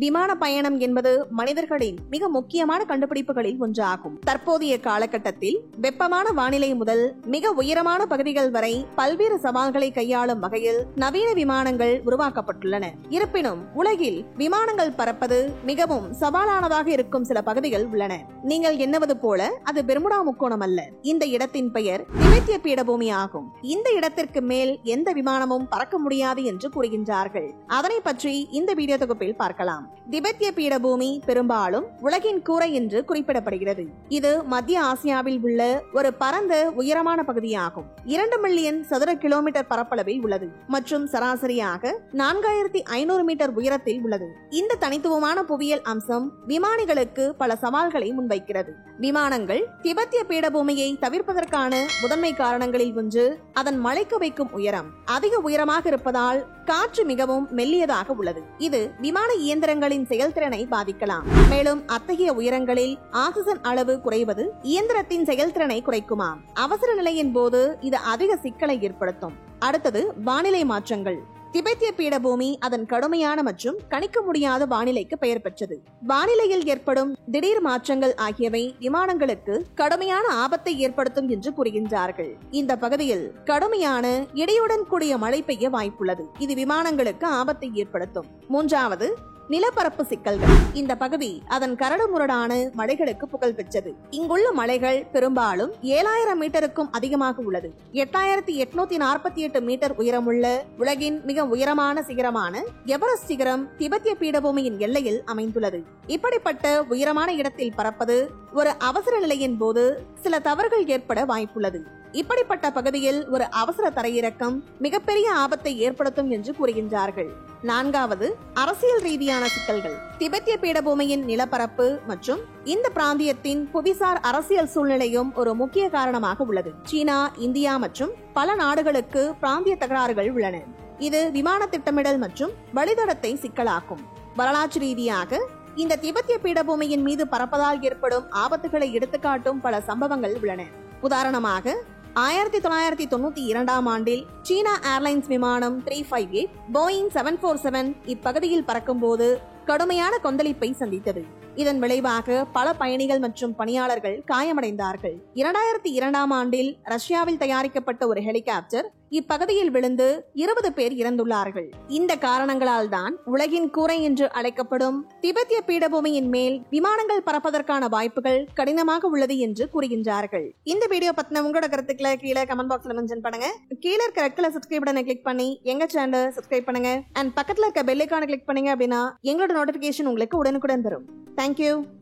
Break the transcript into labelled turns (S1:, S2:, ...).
S1: விமான பயணம் என்பது மனிதர்களின் மிக முக்கியமான கண்டுபிடிப்புகளில் ஒன்றாகும். தற்போதைய காலகட்டத்தில் வெப்பமான வானிலை முதல் மிக உயரமான பகுதிகள் வரை பல்வேறு சவால்களை கையாளும் வகையில் நவீன விமானங்கள் உருவாக்கப்பட்டுள்ளன. இருப்பினும் உலகில் விமானங்கள் பறப்பது மிகவும் சவாலானதாக இருக்கும் சில பகுதிகள் உள்ளன. நீங்கள் எண்ணுவது போல அது பெர்முடா முக்கோணம் அல்ல. இந்த இடத்தின் பெயர் திபெத்திய பீடபூமி ஆகும். இந்த இடத்திற்கு மேல் எந்த விமானமும் பறக்க முடியாது என்று கூறுகின்றார்கள். அதனை பற்றி இந்த வீடியோ தொகுப்பில் பார்க்கலாம். திபெத்திய பீடபூமி பெரும்பாலும் உலகின் கூரை என்று குறிப்பிடப்படுகிறது. இது மத்திய ஆசியாவில் உள்ள ஒரு பரந்த உயரமான பகுதியாகும். 2 மில்லியன் சதுர கிலோமீட்டர் பரப்பளவில் உள்ளது மற்றும் சராசரியாக 4500 மீட்டர் உயரத்தில் உள்ளது. இந்த தனித்துவமான புவியியல் அம்சம் விமானிகளுக்கு பல சவால்களை முன்வைக்கிறது. விமானங்கள் திபெத்திய பீடபூமியை தவிர்ப்பதற்கான முதன்மை காரணங்களில் ஒன்று அதன் மலைக்க வைக்கும் உயரம். அதிக உயரமாக இருப்பதால் காற்று மிகவும் மெல்லியதாக உள்ளது. இது விமான இயந்திரங்களின் செயல்திறனை பாதிக்கலாம். மேலும் அத்தகைய உயரங்களில் ஆக்சிஜன் அளவு குறைவது இயந்திரத்தின் செயல்திறனை குறைக்குமாம். அவசர நிலையின் போது இது அதிக சிக்கலை ஏற்படுத்தும். அடுத்தது வானிலை மாற்றங்கள். திபெத்திய பீடபூமி அதன் கடுமையான மற்றும் கணிக்க முடியாத வானிலைக்கு பெயர் பெற்றது. வானிலையில் ஏற்படும் திடீர் மாற்றங்கள் ஆகியவை விமானங்களுக்கு கடுமையான ஆபத்தை ஏற்படுத்தும் என்று கூறுகின்றார்கள். இந்த பகுதியில் கடுமையான இடியுடன் கூடிய மழை பெய்ய வாய்ப்புள்ளது. இது விமானங்களுக்கு ஆபத்தை ஏற்படுத்தும். மூன்றாவது, நிலப்பரப்பு சிக்கல்கள். இந்த பகுதி அதன் கரடு முரடான மலைகளுக்கு புகழ் பெற்றது. இங்குள்ள மலைகள் பெரும்பாலும் 7000 மீட்டருக்கும் அதிகமாக உள்ளது. 8848 மீட்டர் உயரமுள்ள உலகின் மிக உயரமான சிகரமான எவரெஸ்ட் சிகரம் திபெத்திய பீடபூமியின் எல்லையில் அமைந்துள்ளது. இப்படிப்பட்ட உயரமான இடத்தில் பறப்பது ஒரு அவசர நிலையின் போது சில தவறுகள் ஏற்பட வாய்ப்புள்ளது. இப்படிப்பட்ட பகுதியில் ஒரு அவசர தரையிறக்கம் மிகப்பெரிய ஆபத்தை ஏற்படுத்தும் என்று கூறுகின்றார்கள். நான்காவது, அரசியல் ரீதியான சிக்கல்கள். திபெத்திய பீடபூமியின் நிலப்பரப்பு மற்றும் இந்த பிராந்தியத்தின் புவிசார் அரசியல் சூழ்நிலையும் ஒரு முக்கிய காரணமாக உள்ளது. சீனா, இந்தியா மற்றும் பல நாடுகளுக்கு பிராந்திய தகராறுகள் உள்ளன. இது விமான திட்டமிடல் மற்றும் வழித்தடத்தை சிக்கலாக்கும். வரலாற்று ரீதியாக இந்த திபெத்திய பீடபூமியின் மீது பறப்பதால் ஏற்படும் ஆபத்துகளை எடுத்துக்காட்டும் பல சம்பவங்கள் உள்ளன. உதாரணமாக 1992 ஆண்டில் சீனா ஏர்லைன்ஸ் விமானம் 358 போயிங் 747 இப்பகுதியில் பறக்கும்போது கடுமையான கொந்தளிப்பை சந்தித்தது. இதன் விளைவாக பல பயணிகள் மற்றும் பணியாளர்கள் காயமடைந்தார்கள். 2002 ஆண்டில் ரஷ்யாவில் தயாரிக்கப்பட்ட ஒரு ஹெலிகாப்டர் இப்பகுதியில் விழுந்து 20 பேர் இறந்துள்ளார்கள். இந்த காரணங்களால் தான் உலகின் கூரை என்று அழைக்கப்படும் திபெத்திய பீடபூமியின் மேல் விமானங்கள் பறப்பதற்கான வாய்ப்புகள் கடினமாக உள்ளது என்று கூறுகின்றார்கள். இந்த வீடியோ பத்தின உங்களோட கருத்துக்களை கீழே கமெண்ட் பாக்ஸ்ல மென்ஷன் பண்ணுங்க. கீழே இருக்க ரெட் கலர் சப்ஸ்கிரைப் பட்டனை கிளிக் பண்ணி எங்க சேனலை சப்ஸ்கிரைப் பண்ணுங்க. அண்ட் பக்கத்துல இருக்க பெல் ஐகானை கிளிக் பண்ணீங்க அப்படின்னா எங்களோட நோட்டிபிகேஷன் உங்களுக்கு உடனுக்குடன் வரும். Thank you.